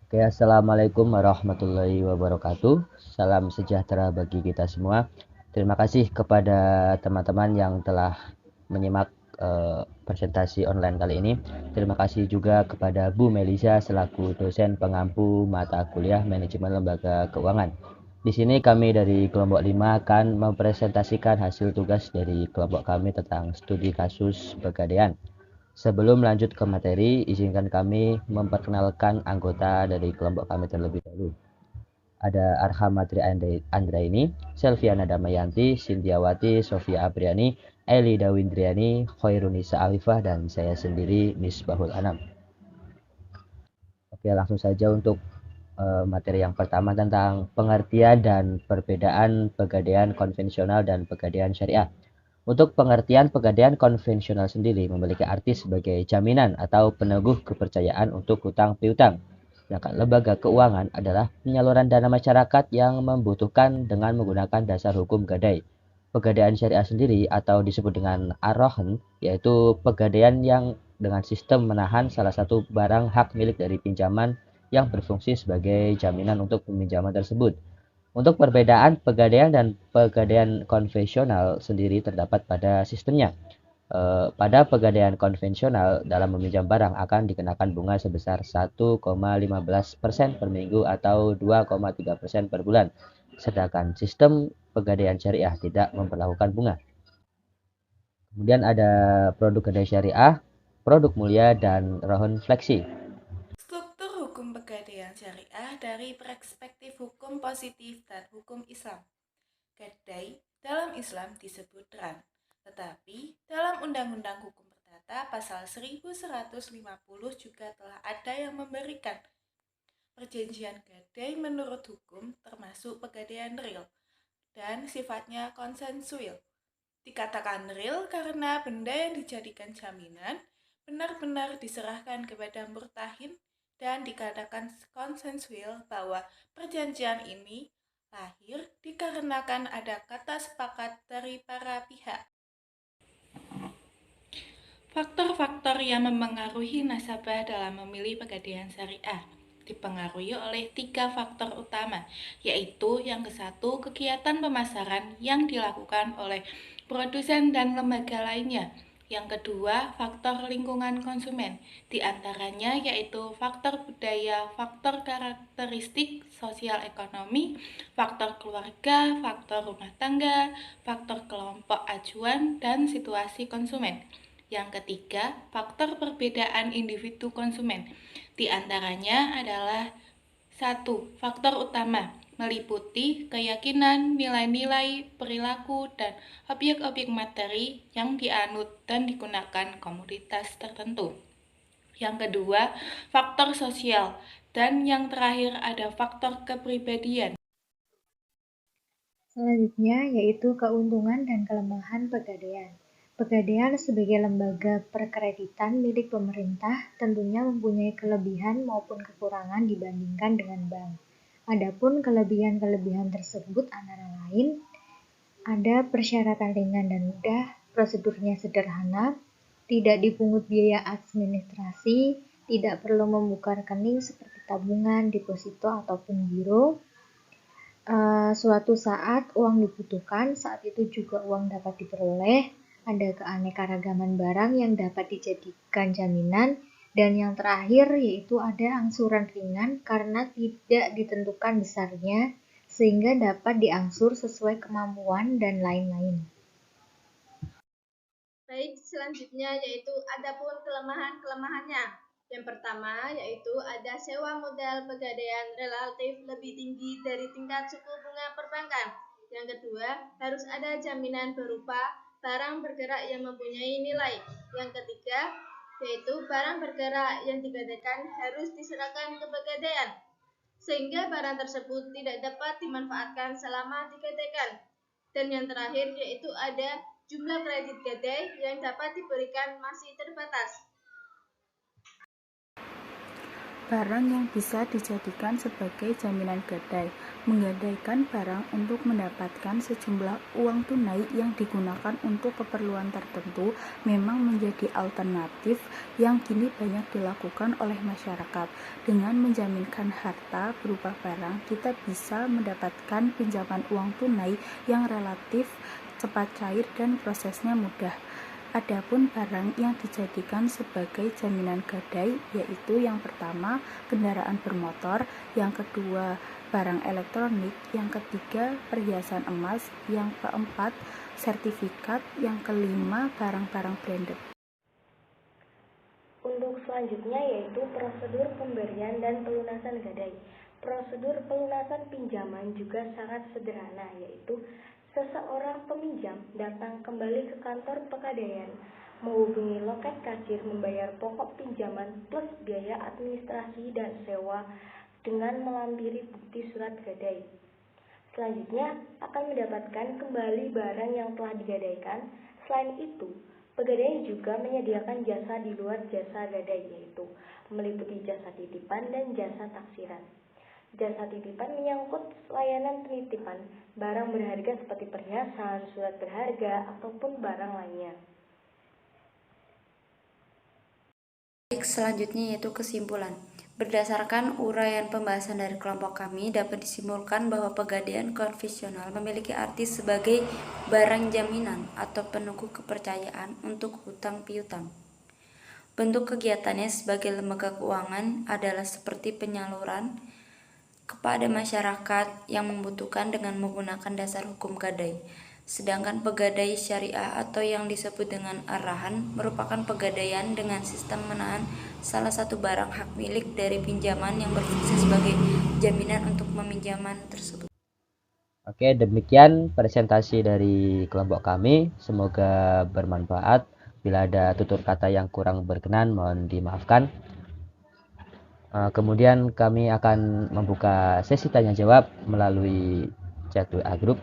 Oke, assalamualaikum warahmatullahi wabarakatuh. Salam sejahtera bagi kita semua. Terima kasih kepada teman-teman yang telah menyimak presentasi online kali ini. Terima kasih juga kepada Bu Melisa selaku dosen pengampu mata kuliah Manajemen Lembaga Keuangan. Di sini kami dari kelompok 5 akan mempresentasikan hasil tugas dari kelompok kami tentang studi kasus Pegadaian. Sebelum lanjut ke materi, izinkan kami memperkenalkan anggota dari kelompok kami terlebih dahulu. Ada Arham Madri Andraini, Selviana Damayanti, Sintiawati, Sofia Apriani, Eli Dawindriani, Khairunisa Alifah, dan saya sendiri Misbahul Anam. Oke, langsung saja untuk materi yang pertama tentang pengertian dan perbedaan pegadaian konvensional dan pegadaian syariah. Untuk pengertian pegadaian konvensional sendiri memiliki arti sebagai jaminan atau peneguh kepercayaan untuk hutang piutang. Sedangkan lembaga keuangan adalah penyaluran dana masyarakat yang membutuhkan dengan menggunakan dasar hukum gadai. Pegadaian syariah sendiri atau disebut dengan arrohen, yaitu pegadaian yang dengan sistem menahan salah satu barang hak milik dari pinjaman yang berfungsi sebagai jaminan untuk peminjaman tersebut. Untuk perbedaan pegadaian dan pegadaian konvensional sendiri terdapat pada sistemnya. Pada pegadaian konvensional dalam meminjam barang akan dikenakan bunga sebesar 1,15% per minggu atau 2,3% per bulan. Sedangkan sistem pegadaian syariah tidak memperlakukan bunga. Kemudian ada produk gadai syariah, produk mulia, dan rohon fleksi. Struktur hukum pegadaian syariah dari perspektif hukum positif dan hukum Islam. Gadai dalam Islam disebut ran, tetapi dalam Undang-Undang Hukum Perdata pasal 1150 juga telah ada yang memberikan perjanjian gadai menurut hukum termasuk pegadaian real dan sifatnya konsensual. Dikatakan real karena benda yang dijadikan jaminan benar-benar diserahkan kepada murtahin dan dikatakan konsensual bahwa perjanjian ini lahir dikarenakan ada kata sepakat dari para pihak. Faktor-faktor yang mempengaruhi nasabah dalam memilih pegadaian syariah dipengaruhi oleh 3 faktor utama, yaitu yang ke-1 kegiatan pemasaran yang dilakukan oleh produsen dan lembaga lainnya. Yang kedua, faktor lingkungan konsumen, diantaranya yaitu faktor budaya, faktor karakteristik sosial ekonomi, faktor keluarga, faktor rumah tangga, faktor kelompok acuan, dan situasi konsumen. Yang ketiga, faktor perbedaan individu konsumen. Di antaranya adalah 1. Faktor utama meliputi keyakinan, nilai-nilai, perilaku, dan objek-objek materi yang dianut dan digunakan komunitas tertentu. Yang kedua, faktor sosial. Dan yang terakhir ada faktor kepribadian. Selanjutnya yaitu keuntungan dan kelemahan Pegadaian. Pegadaian sebagai lembaga perkreditan milik pemerintah tentunya mempunyai kelebihan maupun kekurangan dibandingkan dengan bank. Adapun kelebihan-kelebihan tersebut antara lain ada persyaratan ringan dan mudah, prosedurnya sederhana, tidak dipungut biaya administrasi, tidak perlu membuka rekening seperti tabungan, deposito, ataupun giro. Suatu saat uang dibutuhkan, saat itu juga uang dapat diperoleh, ada keanekaragaman barang yang dapat dijadikan jaminan, dan yang terakhir yaitu ada angsuran ringan karena tidak ditentukan besarnya, sehingga dapat diangsur sesuai kemampuan dan lain-lain. Baik, selanjutnya yaitu adapun kelemahan-kelemahannya. Yang pertama yaitu ada sewa modal pegadaian relatif lebih tinggi dari tingkat suku bunga perbankan. Yang kedua, harus ada jaminan berupa barang bergerak yang mempunyai nilai. Yang ketiga, yaitu barang bergerak yang digadaikan harus diserahkan ke pegadaian, sehingga barang tersebut tidak dapat dimanfaatkan selama digadaikan. Dan yang terakhir yaitu ada jumlah kredit gadai yang dapat diberikan masih terbatas. Barang yang bisa dijadikan sebagai jaminan gadai. Menggadaikan barang untuk mendapatkan sejumlah uang tunai yang digunakan untuk keperluan tertentu memang menjadi alternatif yang kini banyak dilakukan oleh masyarakat. Dengan menjaminkan harta berupa barang, kita bisa mendapatkan pinjaman uang tunai yang relatif cepat cair dan prosesnya mudah. Adapun barang yang dijadikan sebagai jaminan gadai yaitu yang pertama kendaraan bermotor, yang kedua barang elektronik, yang ketiga perhiasan emas, yang keempat sertifikat, yang kelima barang-barang branded. Untuk selanjutnya yaitu prosedur pemberian dan pelunasan gadai. Prosedur pelunasan pinjaman juga sangat sederhana, yaitu seseorang peminjam datang kembali ke kantor pegadaian, menghubungi loket kasir membayar pokok pinjaman plus biaya administrasi dan sewa dengan melampiri bukti surat gadai. Selanjutnya akan mendapatkan kembali barang yang telah digadaikan. Selain itu, pegadaian juga menyediakan jasa di luar jasa gadai, yaitu meliputi jasa titipan dan jasa taksiran. Jasa titipan menyangkut layanan penitipan barang berharga seperti perhiasan, surat berharga, ataupun barang lainnya. Baik, selanjutnya yaitu kesimpulan. Berdasarkan uraian pembahasan dari kelompok kami, dapat disimpulkan bahwa pegadaian konvensional memiliki arti sebagai barang jaminan atau penunggu kepercayaan untuk hutang piutang. Bentuk kegiatannya sebagai lembaga keuangan adalah seperti penyaluran kepada masyarakat yang membutuhkan dengan menggunakan dasar hukum gadai. Sedangkan pegadai syariah atau yang disebut dengan arahan merupakan pegadaian dengan sistem menahan salah satu barang hak milik dari pinjaman yang berfungsi sebagai jaminan untuk peminjaman tersebut. Oke, demikian presentasi dari kelompok kami. Semoga bermanfaat. Bila ada tutur kata yang kurang berkenan, mohon dimaafkan. Kemudian kami akan membuka sesi tanya jawab melalui chat WA group.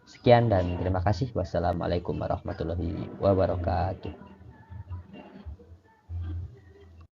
Sekian dan terima kasih. Wassalamualaikum warahmatullahi wabarakatuh.